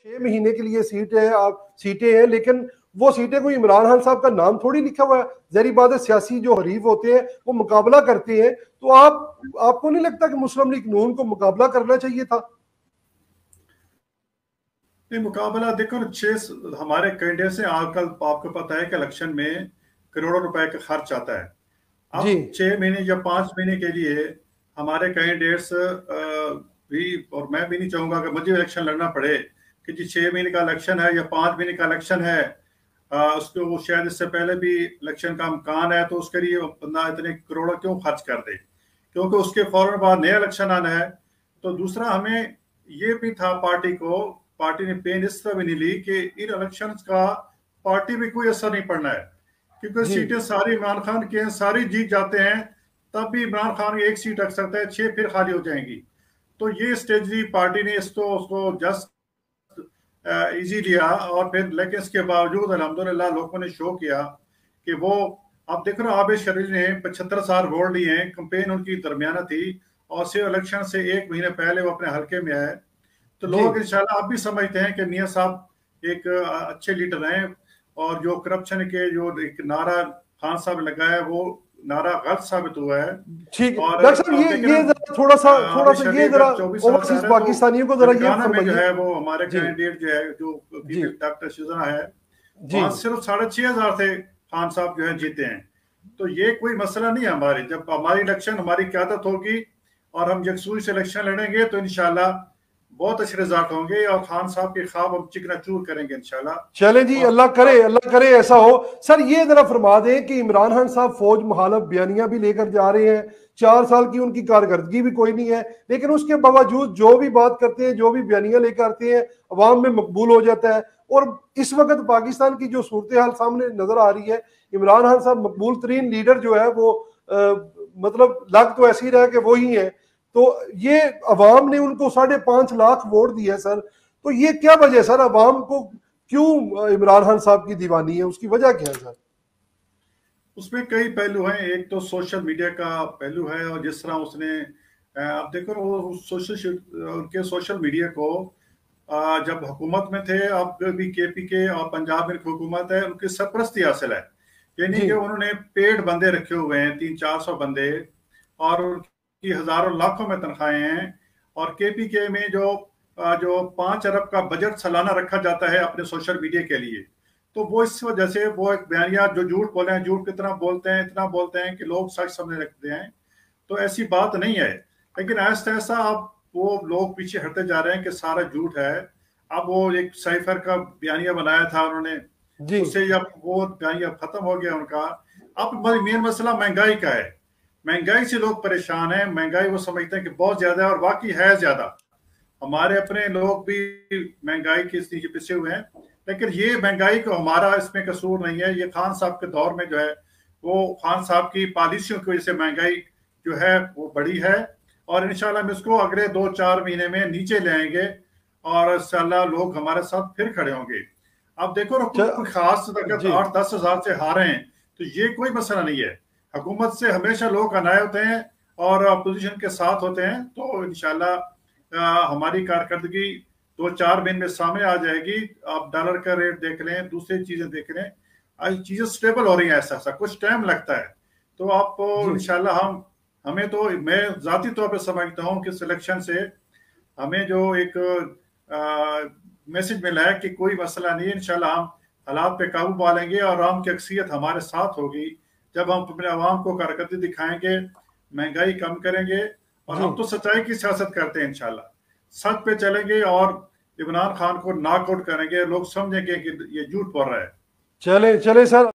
6 महीने के लिए सीट है, आप सीटें हैं, लेकिन वो सीटें कोई इमरान खान साहब का नाम थोड़ी लिखा हुआ है। जहरी बात है, सियासी जो हरीफ होते हैं वो मुकाबला करते हैं, तो आपको नहीं लगता कि मुस्लिम लीग नून को मुकाबला करना चाहिए था? नहीं, मुकाबला देखो ना, छह हमारे कैंडिडेट से आजकल आपको पता है कि इलेक्शन में करोड़ों रुपए का खर्च आता है। जी अब 6 महीने या 5 महीने के लिए हमारे कैंडिडेट्स भी, और मैं भी नहीं चाहूंगा कि मुझे इलेक्शन लड़ना पड़े कि जी 6 महीने का इलेक्शन है या 5 महीने का इलेक्शन है। उसको वो शायद इससे पहले भी इलेक्शन का इम्कान है, तो उसके लिए बंदा इतने करोड़ों क्यों खर्च कर दे, क्योंकि उसके फौरन बाद नया इलेक्शन आना है। तो दूसरा, हमें ये भी था, पार्टी ने पेन इस तरह भी नहीं ली कि इन इलेक्शंस का पार्टी में कोई असर नहीं पड़ना है, क्योंकि जी सीटें सारी इमरान खान के हैं, सारी जीत जाते हैं, तब भी इमरान खान एक सीट रख सकता है, 6 फिर खाली हो जाएंगी। तो ये स्ट्रेटजी पार्टी ने इसको उसको जस्ट इजी लिया। और फिर लेकिन इसके बावजूद अल्हम्दुलिल्लाह लोगों ने शो किया कि वो, आप देख रहे हो, आबिद शरीफ ने 75,000 वोट लिए हैं, कंपेन उनकी दरमियाना थी, और सिर्फ इलेक्शन से 1 महीने पहले वो अपने हल्के में आए। तो जी लोग इंशाल्लाह आप भी समझते हैं कि मियां साहब एक अच्छे लीडर हैं, और जो करप्शन के जो एक नारा खान साहब लगाया, वो नारा गलत साबित हुआ है। ठीक है और डॉक्टर साहब, आप देखें ना, ये जरा थोड़ा आबिद सा ये शरीफ जरा जब 24 साल से आ ओवरसीज रहे हैं, पाकिस्तानियों को तो जरा ये ननकाना में जो फरमाइए। है वो हमारे जी कैंडिडेट जो है, जो जी फीमेल डॉक्टर शुजना है, जी वहां सिर्फ 6,500 से खान साहब जो है जीते हैं। तो ये कोई मसला नहीं है। हमारे जब हमारी इलेक्शन, हमारी क्यादत होगी और हम यकसूई से इलेक्शन लड़ेंगे, तो इंशाल्लाह बहुत अच्छे रिजल्ट होंगे, और खान साहब के ख्वाब हम चिकनाचूर करेंगे इंशाल्लाह। चले जी, और अल्लाह करे ऐसा हो। सर ये जरा फरमा दें कि इमरान खान साहब फौज मुखालफ बयानियां भी लेकर जा रहे हैं, 4 साल की उनकी कारकर्दगी भी कोई नहीं है, लेकिन उसके बावजूद जो भी बात करते हैं, जो भी बयानियां लेकर आते हैं, अवाम में मकबूल हो जाता है। और इस वक्त पाकिस्तान की जो सूरत हाल सामने नजर आ रही है, इमरान खान साहब मकबूल तरीन लीडर जो है वो मतलब लग तो ऐसे ही रहा कि वो ही है। तो ये अवाम ने उनको 5.5 लाख वोट दिया सर। तो ये क्या वजह है सर, अवाम को क्यों इमरान खान साहब की दीवानी है, उसकी वजह क्या है सर? उसमें कई पहलू हैं। एक तो सोशल मीडिया का पहलू है, और जिस तरह उसने, आप देखो वो उनके सोशल मीडिया को, जब हुकूमत में थे, अब भी केपी के और पंजाब में हुकूमत है, उनकी सरपरस्ती हासिल है। यानी जी कि उन्होंने पेड बंदे रखे हुए हैं, 300-400 बंदे, और उनकी हजारों लाखों में तनख्वाहें हैं। और केपी के में जो 5 अरब का बजट सालाना रखा जाता है अपने सोशल मीडिया के लिए, तो वो इस वजह से वो एक बयानिया जो झूठ बोले हैं, झूठ कितना बोलते हैं, इतना बोलते हैं कि लोग सच समझने लगते हैं। तो ऐसी बात नहीं है। लेकिन ऐसा ऐसा अब वो लोग पीछे हटते जा रहे हैं कि सारा झूठ है। अब वो एक साइफर का बयानिया बनाया था उन्होंने, जी उससे जब वो बयानिया खत्म हो गया उनका। अब मेन मसला महंगाई का है। महंगाई से लोग परेशान हैं। महंगाई वो समझते हैं कि बहुत ज्यादा है, और वाकई है ज्यादा। हमारे अपने लोग भी महंगाई के नीचे पिछे हुए हैं। लेकिन ये महंगाई को हमारा इसमें कसूर नहीं है। ये खान साहब के दौर में जो है, वो खान साहब की पॉलिसियों की वजह से महंगाई जो है वो बढ़ी है। और इंशाल्लाह हम इसको अगले 2-4 महीने में नीचे ले आएंगे, और इंशाल्लाह लोग हमारे साथ फिर खड़े होंगे। अब देखो ना, कोई खास अगर जी 8-10 हजार से हारे हैं, तो ये कोई मसला नहीं है। हुकूमत से हमेशा लोग अनाए होते हैं और अपोजिशन के साथ होते हैं। तो इंशाल्लाह हमारी कारकर्दगी 2-4 महीने में सामने आ जाएगी। आप डॉलर का रेट देख लें, दूसरी चीजें देख लें, आज चीजें स्टेबल हो रही हैं। ऐसा ऐसा कुछ टाइम लगता है। तो आप जी इंशाल्लाह हमें तो, मैं जाती तौर पर समझता हूँ कि सिलेक्शन से हमें जो एक मैसेज मिला है कि कोई मसला नहीं है, इंशाल्लाह हम हालात पे काबू पा लेंगे, और आवाम की अक्सरियत हमारे साथ होगी। जब हम अपने आवाम को कारकर्दगी दिखाएंगे, महंगाई कम करेंगे, और जी हम तो सच्चाई की सियासत करते हैं, इंशाल्लाह सच पे चलेंगे, और इमरान खान को नॉकआउट करेंगे। लोग समझेंगे कि ये झूठ बोल रहा है। चले चले सर।